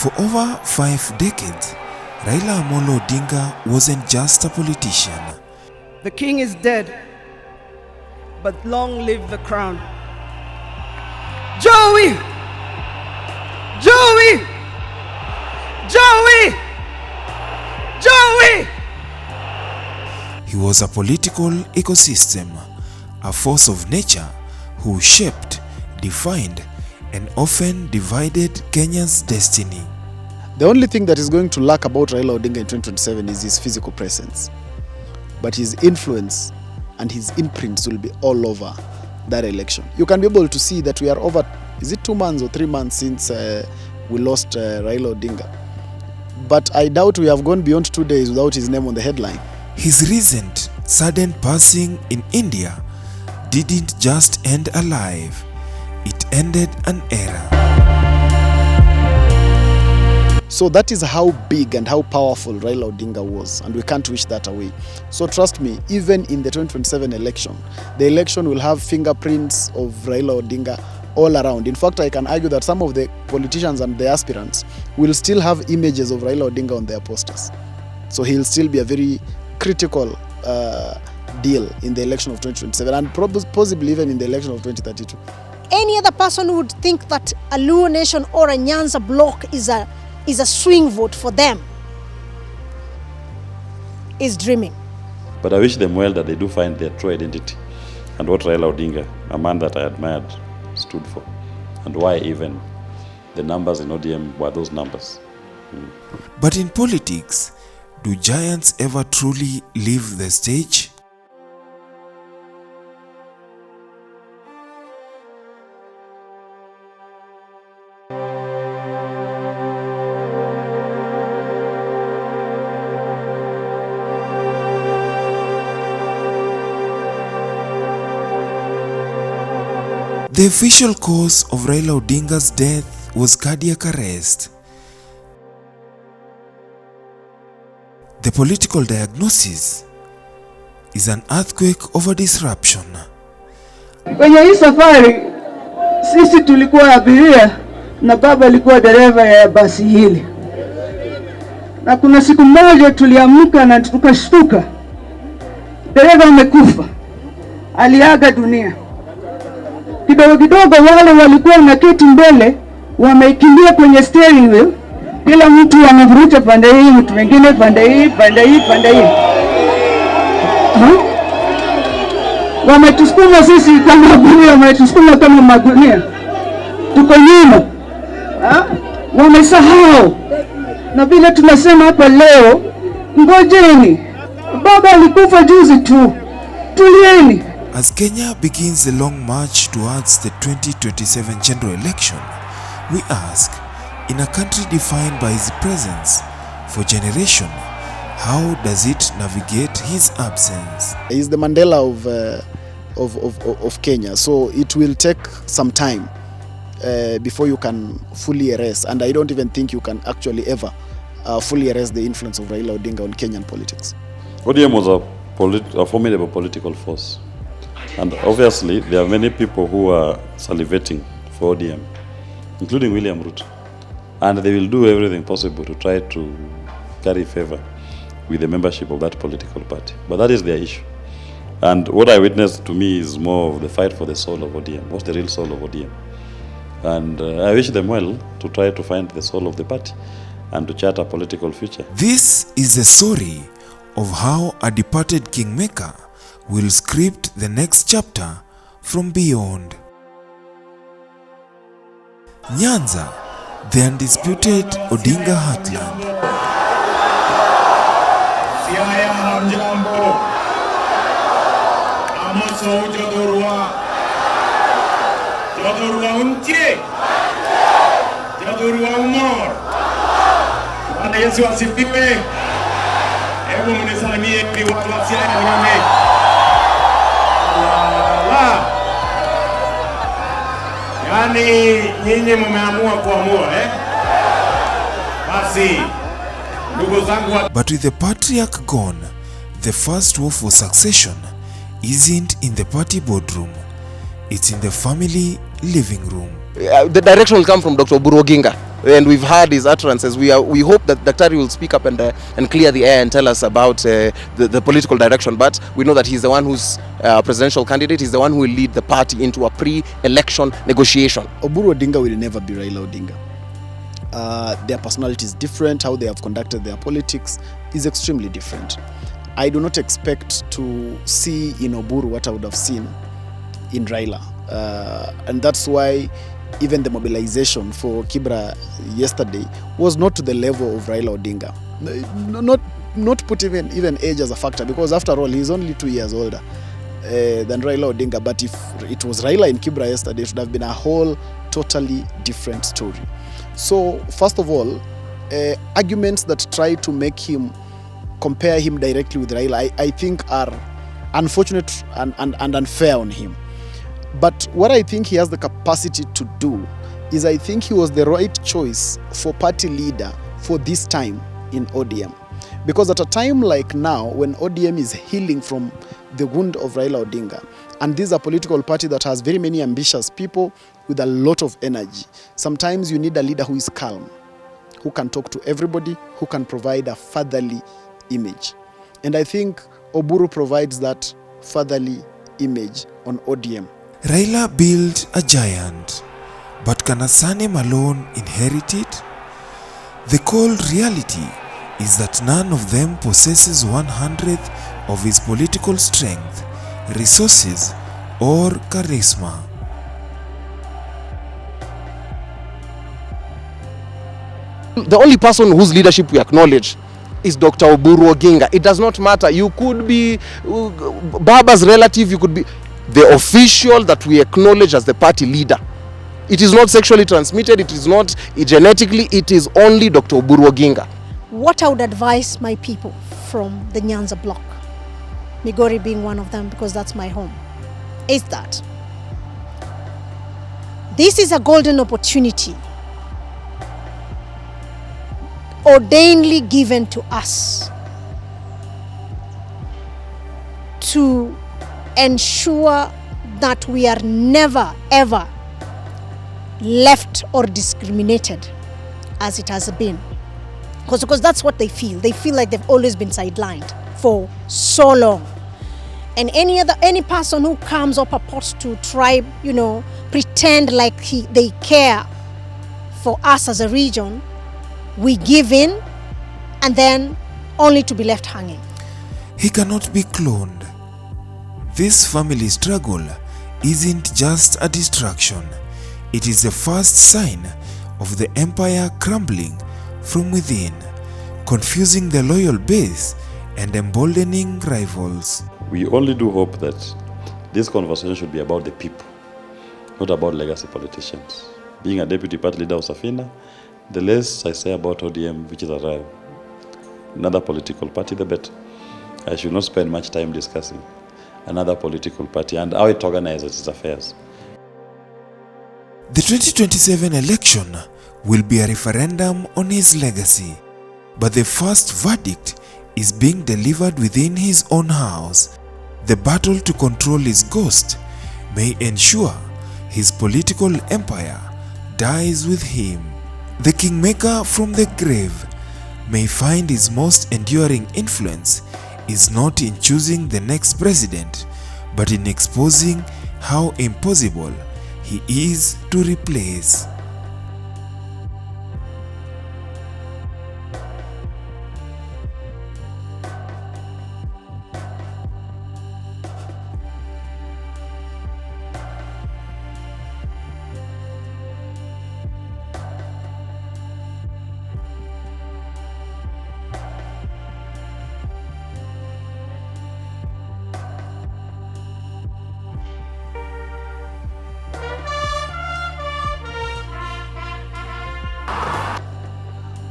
For over 5 decades, Raila Amolo Odinga wasn't just a politician. The king is dead, but long live the crown. Joey! Joey! Joey! Joey! He was a political ecosystem, a force of nature who shaped, defined, and often divided Kenya's destiny. The only thing that is going to lack about Raila Odinga in 2027 is his physical presence. But his influence and his imprints will be all over that election. You can be able to see that we are over, is it 2 months or 3 months since we lost Raila Odinga? But I doubt we have gone beyond 2 days without his name on the headline. His recent sudden passing in India didn't just end a life, it ended an era. So that is how big and how powerful Raila Odinga was, and we can't wish that away. So trust me, even in the 2027 election, the election will have fingerprints of Raila Odinga all around. In fact, I can argue that some of the politicians and the aspirants will still have images of Raila Odinga on their posters. So he'll still be a very critical deal in the election of 2027 and possibly even in the election of 2032. Any other person would think that a Luo Nation or a Nyanza bloc is a swing vote for them is dreaming. But I wish them well that they do find their true identity and what Raila Odinga, a man that I admired, stood for, and why even the numbers in ODM were those numbers. But in politics, do giants ever truly leave the stage? The official cause of Raila Odinga's death was cardiac arrest. The political diagnosis is an earthquake of a disruption. Kwenye hii safari sisi tulikuwa abiria na baba alikuwa dereva ya basi hili. Na kuna siku moja tuliamka na tukashtuka. Dereva amekufa. Aliaga dunia. Kidogo kidogo wale walikuwa na kiti mbele wamekimbia kwenye steering wheel. Kila mtu anavuruta pande hii, mtu mwingine pande hii, pande hii, pande hii. Wametusukuma sisi kama abiria, wametusukuma kama magunia. Tuko nyuma. Wamesahau. Na vile tunasema hapa leo, ngojeni. Baba alikufa juzi tu. Tulieni. As Kenya begins the long march towards the 2027 general election, we ask, in a country defined by his presence for generation, how does it navigate his absence? He is the Mandela of Kenya, so it will take some time before you can fully erase, and I don't even think you can actually ever fully erase the influence of Raila Odinga on Kenyan politics. ODM was a formidable political force. And obviously, there are many people who are salivating for ODM, including William Ruto. And they will do everything possible to try to carry favor with the membership of that political party. But that is their issue. And what I witnessed to me is more of the fight for the soul of ODM. What's the real soul of ODM? And I wish them well to try to find the soul of the party and to chart a political future. This is the story of how a departed kingmaker will script the next chapter from beyond. Nyanza, the undisputed Odinga heartland. Siaya hamjambo. Amaso jodorwa. Jodorwa untie. Jodorwa umor. Bwana Yesu asifiwe. Hebu mnisalimie ili watu wa Siaya wanyame. Yani nyinyi mmeamua kuamua basi ndugu zangu. But with the patriarch gone, the first war for succession isn't in the party boardroom, it's in the family living room. The direction will come from Dr. Odinga. and we've heard his utterances. We hope that Daktari will speak up and clear the air and tell us about the political direction. But we know that he's the one who's presidential candidate. He's the one who will lead the party into a pre-election negotiation. Oburu Odinga will never be Raila Odinga. Their personality is different. How they have conducted their politics is extremely different. I do not expect to see in Oburu what I would have seen in Raila. And that's why even the mobilization for Kibra yesterday was not to the level of Raila Odinga. Not put even age as a factor, because after all, he's only 2 years older than Raila Odinga. But if it was Raila in Kibra yesterday, it would have been a whole totally different story. So first of all, arguments that try to make him compare him directly with Raila, I think are unfortunate and unfair on him. But what I think he has the capacity to do is, I think he was the right choice for party leader for this time in ODM. Because at a time like now, when ODM is healing from the wound of Raila Odinga, and this is a political party that has very many ambitious people with a lot of energy, sometimes you need a leader who is calm, who can talk to everybody, who can provide a fatherly image. And I think Oburu provides that fatherly image on ODM. Raila built a giant, but can a surname alone inherit it? The cold reality is that none of them possesses 1/100th of his political strength, resources, or charisma. The only person whose leadership we acknowledge is Dr. Oburu Oginga. It does not matter. You could be Baba's relative, you could be the official that we acknowledge as the party leader. It is not sexually transmitted, it is not genetically, it is only Dr. Oburu Oginga. What I would advise my people from the Nyanza block, Migori being one of them because that's my home, is that this is a golden opportunity ordainedly given to us to ensure that we are never ever left or discriminated as it has been, because that's what they feel. They feel like they've always been sidelined for so long. And any person who comes up purports to try, pretend like they care for us as a region, we give in and then only to be left hanging. He cannot be cloned. This family struggle isn't just a distraction. It is the first sign of the empire crumbling from within, confusing the loyal base and emboldening rivals. We only do hope that this conversation should be about the people, not about legacy politicians. Being a deputy party leader of Safina, the less I say about ODM, which is another political party, the better. I should not spend much time discussing another political party and how it organizes its affairs. The 2027 election will be a referendum on his legacy, but the first verdict is being delivered within his own house. The battle to control his ghost may ensure his political empire dies with him. The kingmaker from the grave may find his most enduring influence is not in choosing the next president, but in exposing how impossible he is to replace.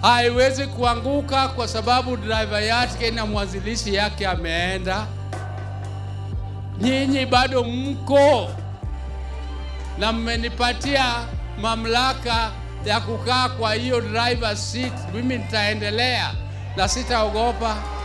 Haiwezi kuanguka kwa sababu driver yake na mwanzilishi yake ameenda. Nyinyi bado mko na mmenipatia mamlaka ya kukaa kwa hiyo driver seat. Mimi nitaendelea na sitaogopa.